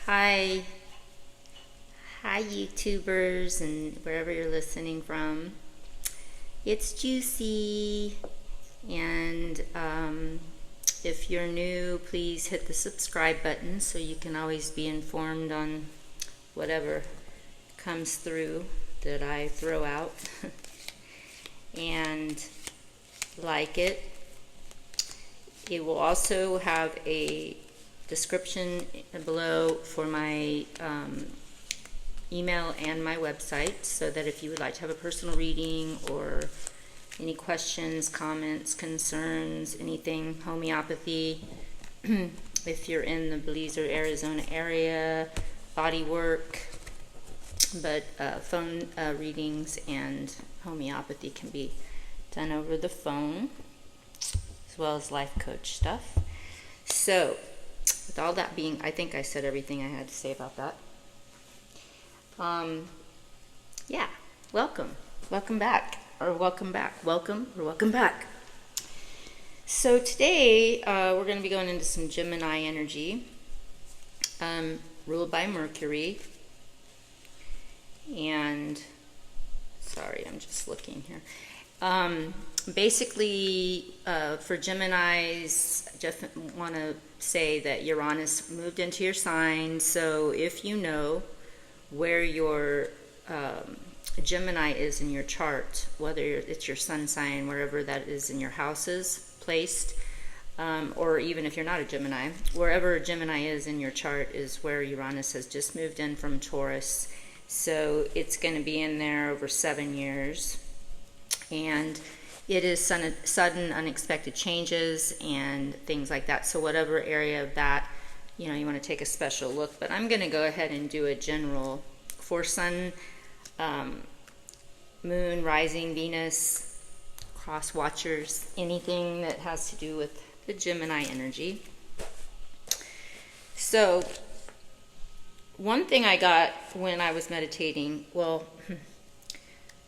Hi, hi, YouTubers, and wherever you're listening from. It's Juicy, and if you're new, please hit the subscribe button so you can always be informed on whatever comes through that I throw out. And like it. It will also have a description below for my email and my website, so that if you would like to have a personal reading or any questions, comments, concerns, anything, homeopathy, if you're in the Belize or Arizona area, body work, but phone readings and homeopathy can be done over the phone, as well as life coach stuff. So, with all that being, I think I said everything I had to say about that. Yeah, welcome back. So today we're going to be going into some Gemini energy, ruled by Mercury. And sorry, I'm just looking here. Basically, for Geminis, I just want to say that Uranus moved into your sign. So if you know where your Gemini is in your chart, whether it's your sun sign, wherever that is in your houses placed, or even if you're not a Gemini, wherever Gemini is in your chart is where Uranus has just moved in from Taurus. So it's going to be in there over 7 years. And it is sudden, unexpected changes and things like that. So whatever area of that, you want to take a special look. But I'm going to go ahead and do a general for Sun, Moon, Rising, Venus, Cross Watchers, anything that has to do with the Gemini energy. So one thing I got when I was meditating, well,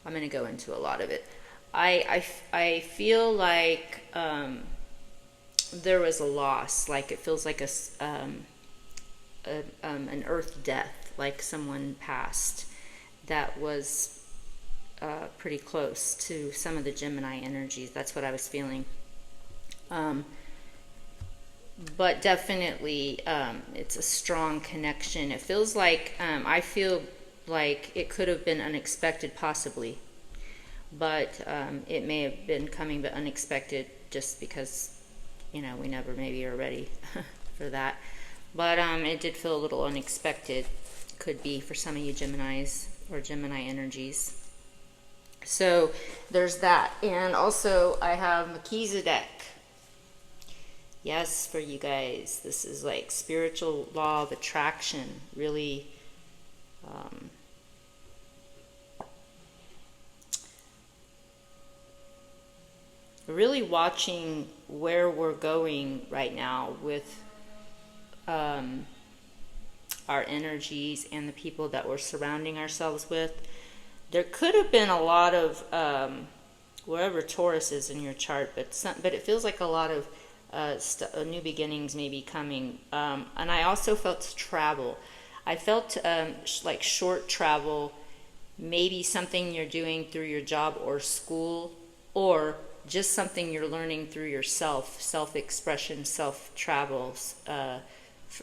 I'm going to go into a lot of it. I feel like there was a loss, like it feels like an earth death, like someone passed that was pretty close to some of the Gemini energies. That's what I was feeling. But definitely it's a strong connection. It feels like, I feel like it could have been unexpected possibly. But it may have been coming but unexpected just because, we never maybe are ready for that. But it did feel a little unexpected. Could be for some of you Geminis or Gemini energies. So there's that. And also I have Melchizedek. Yes, for you guys. This is like spiritual law of attraction. Really really watching where we're going right now with our energies and the people that we're surrounding ourselves with. There could have been a lot of wherever Taurus is in your chart, but it feels like a lot of new beginnings may be coming. And I also felt travel. I felt like short travel, maybe something you're doing through your job or school, or just something you're learning through yourself, self-expression, self-travels,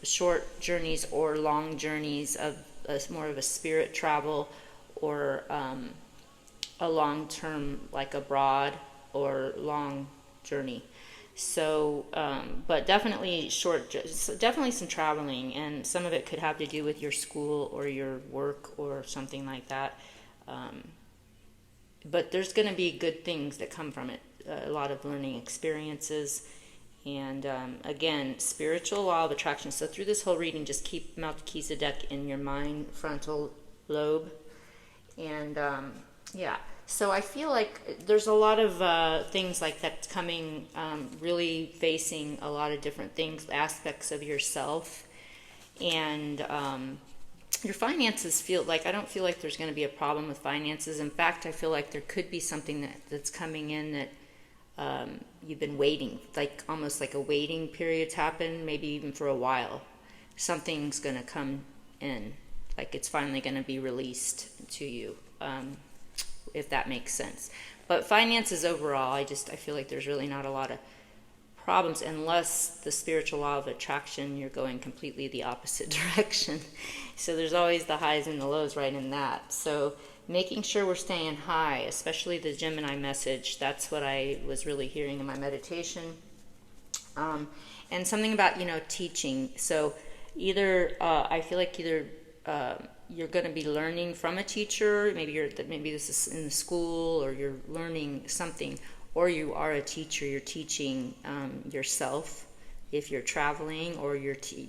short journeys or long journeys of more of a spirit travel, or a long-term, like abroad, or long journey. So, but definitely definitely some traveling, and some of it could have to do with your school or your work or something like that. But there's going to be good things that come from it. A lot of learning experiences, and again, spiritual law of attraction. So through this whole reading, just keep Melchizedek in your mind, frontal lobe, and yeah. So I feel like there's a lot of things like that coming, really facing a lot of different things, aspects of yourself, and your finances feel like, I don't feel like there's going to be a problem with finances. In fact, I feel like there could be something that's coming in that you've been waiting, like almost like a waiting period's happened, maybe even for a while. something's going to come in, like it's finally going to be released to you, if that makes sense. But finances overall, I feel like there's really not a lot of problems unless the spiritual law of attraction, you're going completely the opposite direction. So there's always the highs and the lows right in that. So making sure we're staying high, especially the Gemini message, that's what I was really hearing in my meditation. And something about, teaching. So either, I feel like either you're going to be learning from a teacher, maybe this is in the school, or you're learning something, or you are a teacher, you're teaching yourself if you're traveling, or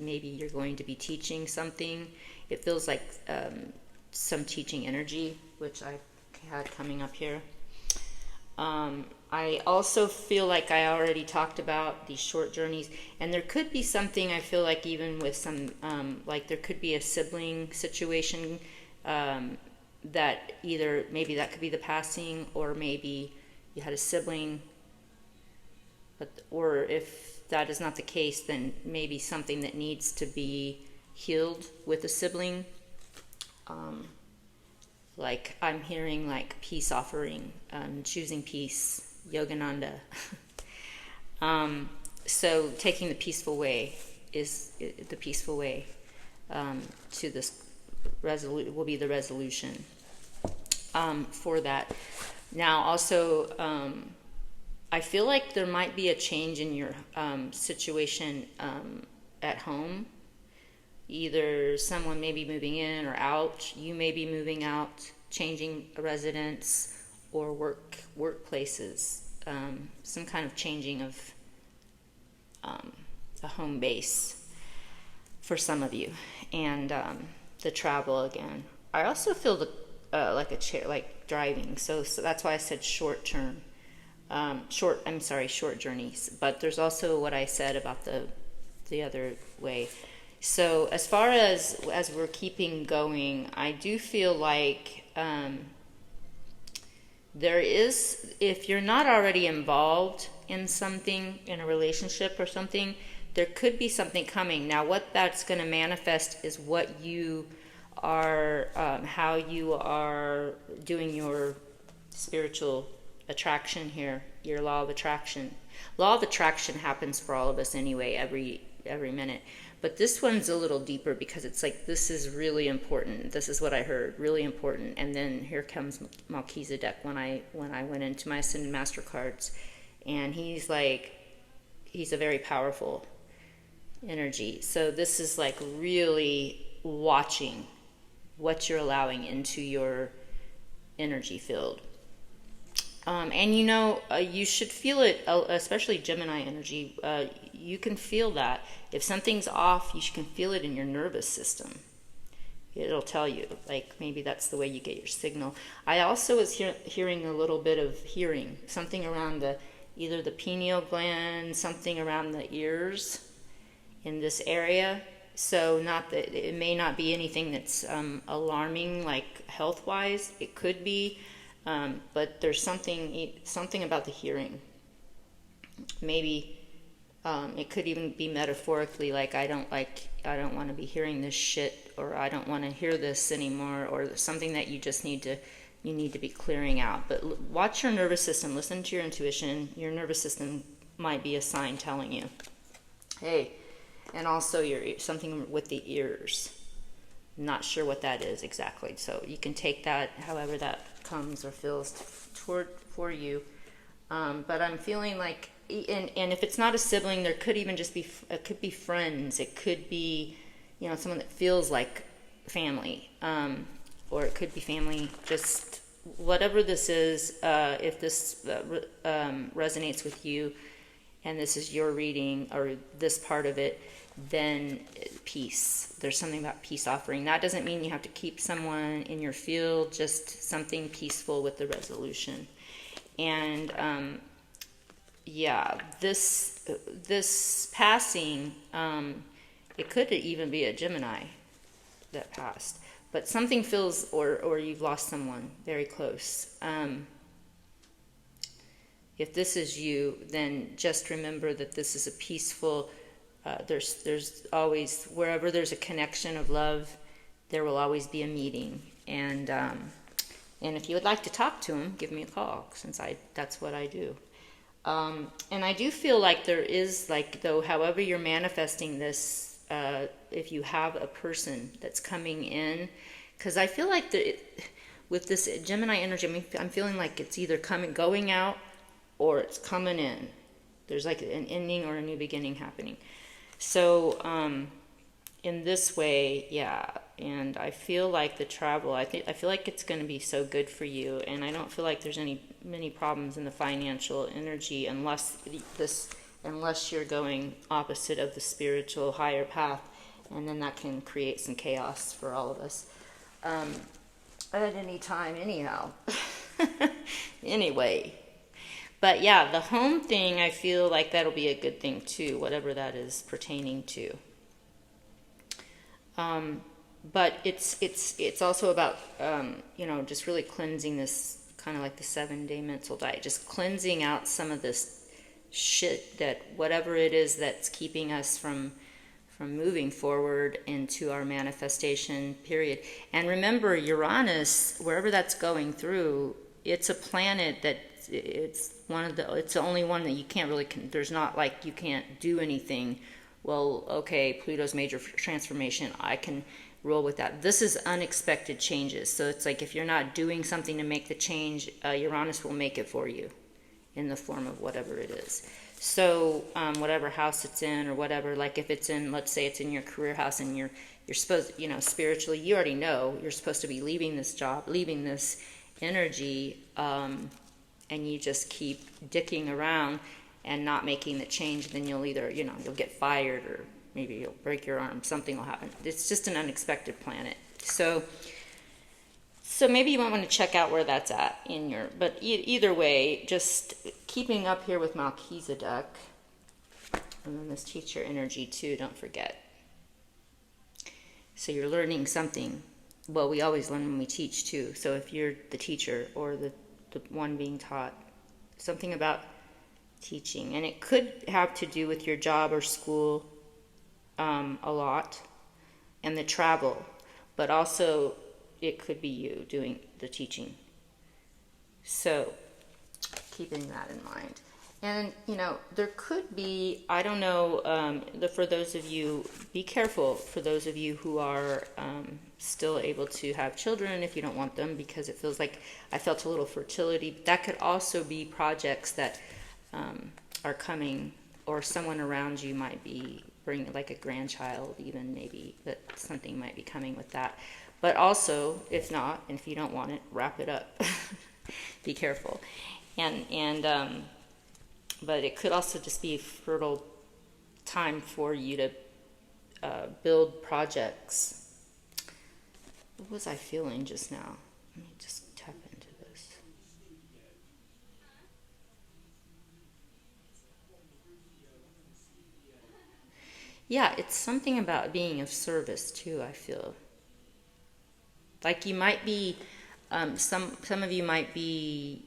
maybe you're going to be teaching something. It feels like some teaching energy, which I had coming up here. I also feel like I already talked about these short journeys, and there could be something, I feel like, even with some, like there could be a sibling situation that either, maybe that could be the passing, or maybe you had a sibling, or if that is not the case, then maybe something that needs to be healed with a sibling. Like I'm hearing like peace offering, choosing peace, Yogananda. So taking the peaceful way is the peaceful way to this will be the resolution for that. Now also, I feel like there might be a change in your situation at home. Either someone may be moving in or out, you may be moving out, changing a residence or workplaces, some kind of changing of a home base for some of you, and the travel again. I also feel like a chair, like driving, so that's why I said short journeys, but there's also what I said about the other way. So as far as we're keeping going, I do feel like there is, if you're not already involved in something, in a relationship or something, there could be something coming. Now what that's going to manifest is what you are, how you are doing your spiritual attraction here, your law of attraction. Law of attraction happens for all of us anyway, every minute. But this one's a little deeper because it's like, this is really important. This is what I heard, really important. And then here comes Melchizedek when I went into my Ascended Master cards. And he's a very powerful energy. So this is like really watching what you're allowing into your energy field. And you should feel it, especially Gemini energy. You can feel that. If something's off, you can feel it in your nervous system. It'll tell you, like maybe that's the way you get your signal. I also was hearing a little bit of something around either the pineal gland, something around the ears in this area. So it may not be anything that's alarming, like health-wise. It could be. But there's something about the hearing. Maybe it could even be metaphorically, like I don't want to be hearing this shit, or I don't want to hear this anymore, or something that you just need to be clearing out. But watch your nervous system. Listen to your intuition. Your nervous system might be a sign telling you, hey. And also something with the ears. Not sure what that is exactly. So you can take that however that comes or feels for you. But I'm feeling like, and if it's not a sibling, there could even just be, it could be friends. It could be, someone that feels like family. Or it could be family, just whatever this is. If this resonates with you and this is your reading or this part of it, then peace. There's something about peace offering. That doesn't mean you have to keep someone in your field, just something peaceful with the resolution. And this passing, it could even be a Gemini that passed, but something feels, or you've lost someone very close. If this is you, then just remember that this is a peaceful There's always, wherever there's a connection of love, there will always be a meeting. And if you would like to talk to him, give me a call, since that's what I do. And I do feel like there is, like, though, however you're manifesting this, if you have a person that's coming in, because I feel like with this Gemini energy, I mean, I'm feeling like it's either going out, or it's coming in. There's like an ending or a new beginning happening. So in this way, yeah. And I feel like the travel, I feel like it's going to be so good for you. And I don't feel like there's many problems in the financial energy unless you're going opposite of the spiritual higher path, and then that can create some chaos for all of us. At any time, anyhow. Anyway. But yeah, the home thing, I feel like that'll be a good thing too, whatever that is pertaining to. But it's also about, just really cleansing this, kind of like the 7-day mental diet, just cleansing out some of this shit, that whatever it is that's keeping us from moving forward into our manifestation period. And remember, Uranus, wherever that's going through, it's a planet that it's the only one that you can't really, there's not like you can't do anything. Well, okay, Pluto's major transformation, I can roll with that. This is unexpected changes. So it's like if you're not doing something to make the change, Uranus will make it for you in the form of whatever it is. So whatever house it's in, or whatever, like if it's in, let's say it's in your career house, and you're supposed, spiritually, you already know you're supposed to be leaving this job, leaving this energy, and you just keep dicking around and not making the change, then you'll either, you'll get fired, or maybe you'll break your arm, something will happen. It's just an unexpected planet. So maybe you might want to check out where that's at in your, but either way, just keeping up here with Melchizedek, and then this teacher energy too, don't forget. So you're learning something. Well, we always learn when we teach too. So if you're the teacher, or the one being taught, something about teaching, and it could have to do with your job or school a lot, and the travel, but also it could be you doing the teaching. So keeping that in mind. And there could be, I don't know, for those of you, be careful for those of you who are still able to have children, if you don't want them, because it feels like I felt a little fertility. That could also be projects that are coming, or someone around you might be bringing, like a grandchild even, maybe, that something might be coming with that. But also, if not, and if you don't want it, wrap it up. Be careful. But it could also just be a fertile time for you to build projects. What was I feeling just now? Let me just tap into this. Yeah, it's something about being of service too, I feel. Like you might be, some of you might be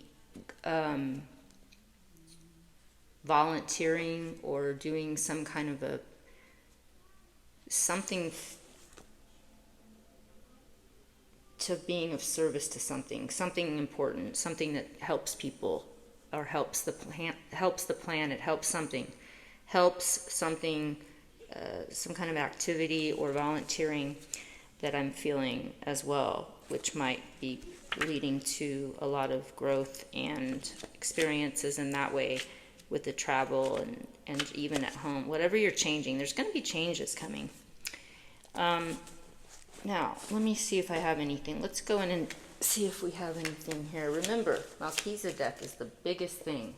volunteering, or doing some kind of something to being of service to something important, something that helps people, or helps the planet, helps something, some kind of activity or volunteering that I'm feeling as well, which might be leading to a lot of growth and experiences in that way, with the travel and even at home. Whatever you're changing, there's going to be changes coming. Now, let me see if I have anything. Let's go in and see if we have anything here. Remember, Melchizedek is the biggest thing.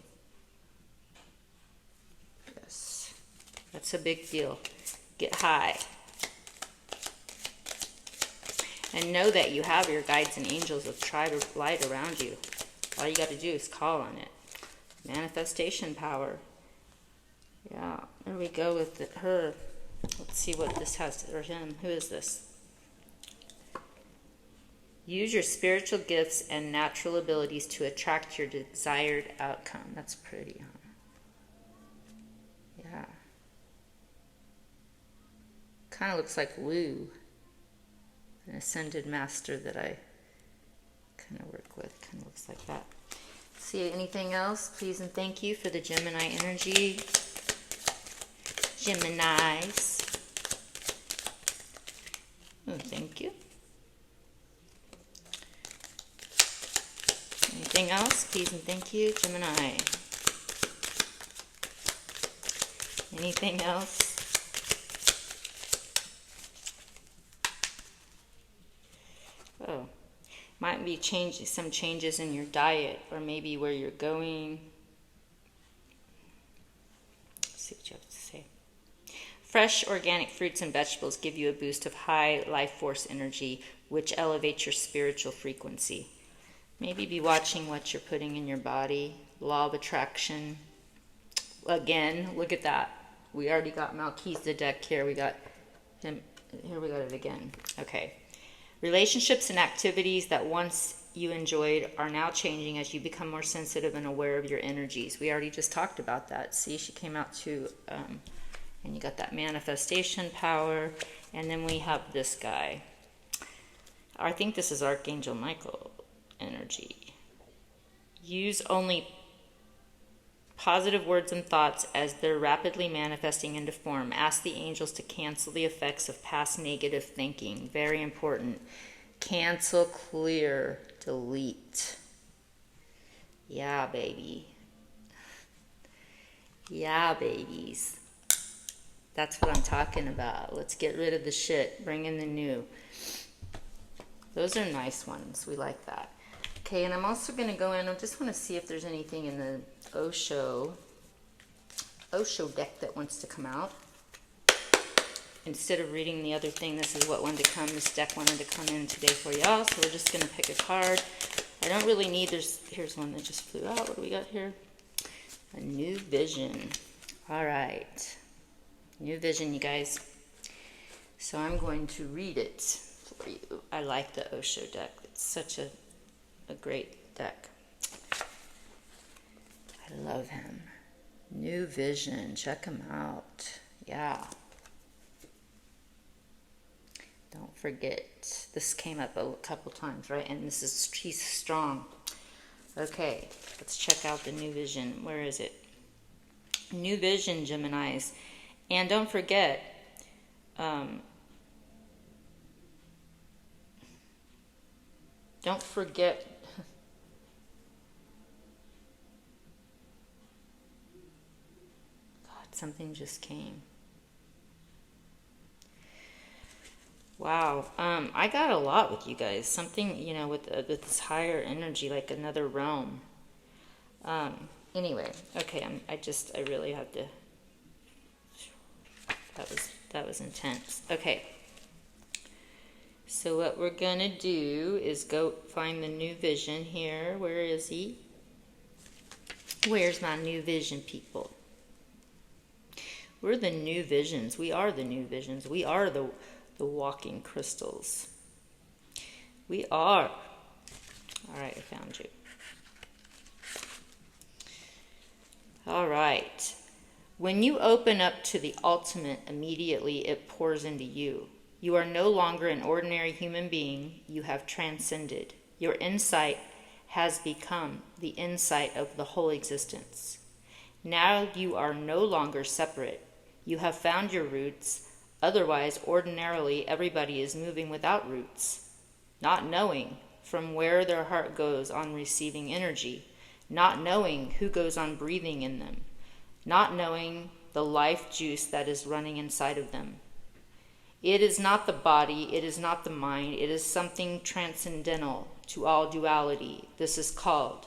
Yes, that's a big deal. Get high. And know that you have your guides and angels of tribe of light around you. All you got to do is call on it. Manifestation power. Yeah, there we go with her. Let's see what this has, or him. Who is this? Use your spiritual gifts and natural abilities to attract your desired outcome. That's pretty, huh? Yeah. Kind of looks like Wu, an ascended master that I kind of work with. Kind of looks like that. See anything else? Please and thank you for the Gemini energy. Geminis. Oh, thank you. Anything else? Please and thank you, Gemini. Anything else? Oh, might be some changes in your diet, or maybe where you're going. Let's see what you have to say. Fresh organic fruits and vegetables give you a boost of high life force energy, which elevates your spiritual frequency. Maybe be watching what you're putting in your body. Law of attraction. Again, look at that. We already got Malke's deck here. We got him. Here we got it again. Okay. Relationships and activities that once you enjoyed are now changing as you become more sensitive and aware of your energies. We already just talked about that. See, she came out to, and you got that manifestation power. And then we have this guy. I think this is Archangel Michael energy. Use only positive words and thoughts as they're rapidly manifesting into form. Ask the angels to cancel the effects of past negative thinking. Very important. Cancel, clear, delete. Yeah, baby. Yeah, babies. That's what I'm talking about. Let's get rid of the shit. Bring in the new. Those are nice ones. We like that. Okay, and I'm also going to go in. I just want to see if there's anything in the Osho deck that wants to come out. Instead of reading the other thing, this is what wanted to come. This deck wanted to come in today for y'all. So we're just going to pick a card. I don't really need, here's one that just flew out. What do we got here? A new vision. All right. New vision, you guys. So I'm going to read it for you. I like the Osho deck. It's such a great deck. I love him. New vision. Check him out. Yeah. Don't forget. This came up a couple times, right? And he's strong. Okay. Let's check out the new vision. Where is it? New vision, Geminis. And don't forget, don't forget, God, something just came. Wow, I got a lot with you guys. Something, with this higher energy, like another realm. Anyway, okay, I really have to. That was intense. Okay. So what we're going to do is go find the new vision here. Where is he? Where's my new vision, people? We're the new visions. We are the new visions. We are the walking crystals. We are. All right, I found you. All right. When you open up to the ultimate, immediately it pours into you. You are no longer an ordinary human being. You have transcended. Your insight has become the insight of the whole existence. Now you are no longer separate. You have found your roots. Otherwise, ordinarily, everybody is moving without roots, not knowing from where their heart goes on receiving energy, not knowing who goes on breathing in them, not knowing the life juice that is running inside of them. It is not the body, it is not the mind, it is something transcendental to all duality. This is called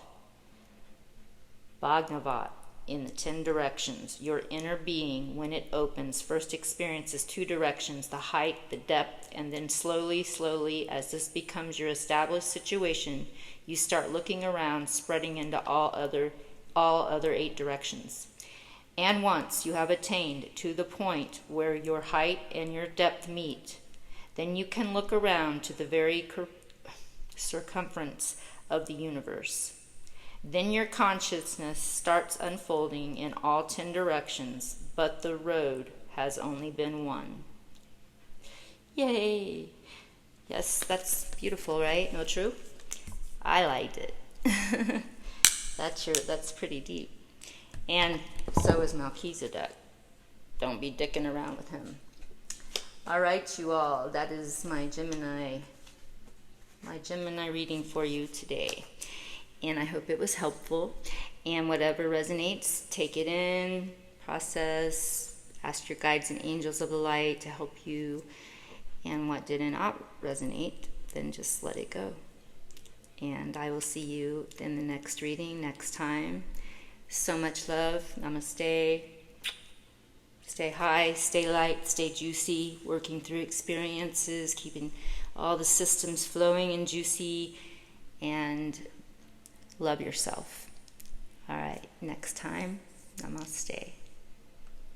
Bhagavad in the 10 directions. Your inner being, when it opens, first experiences 2 directions, the height, the depth, and then slowly, as this becomes your established situation, you start looking around, spreading into all other 8 directions. And once you have attained to the point where your height and your depth meet, then you can look around to the very circumference of the universe. Then your consciousness starts unfolding in all 10 directions, but the road has only been one. Yay! Yes, that's beautiful, right? No, true? I liked it. That's pretty deep. And so is Melchizedek. Don't be dicking around with him. All right, you all. That is my Gemini reading for you today. And I hope it was helpful. And whatever resonates, take it in, process, ask your guides and angels of the light to help you. And what did not resonate, then just let it go. And I will see you in the next reading next time. So much love. Namaste. Stay high, stay light, stay juicy, working through experiences, keeping all the systems flowing and juicy, and love yourself. All right, next time, namaste.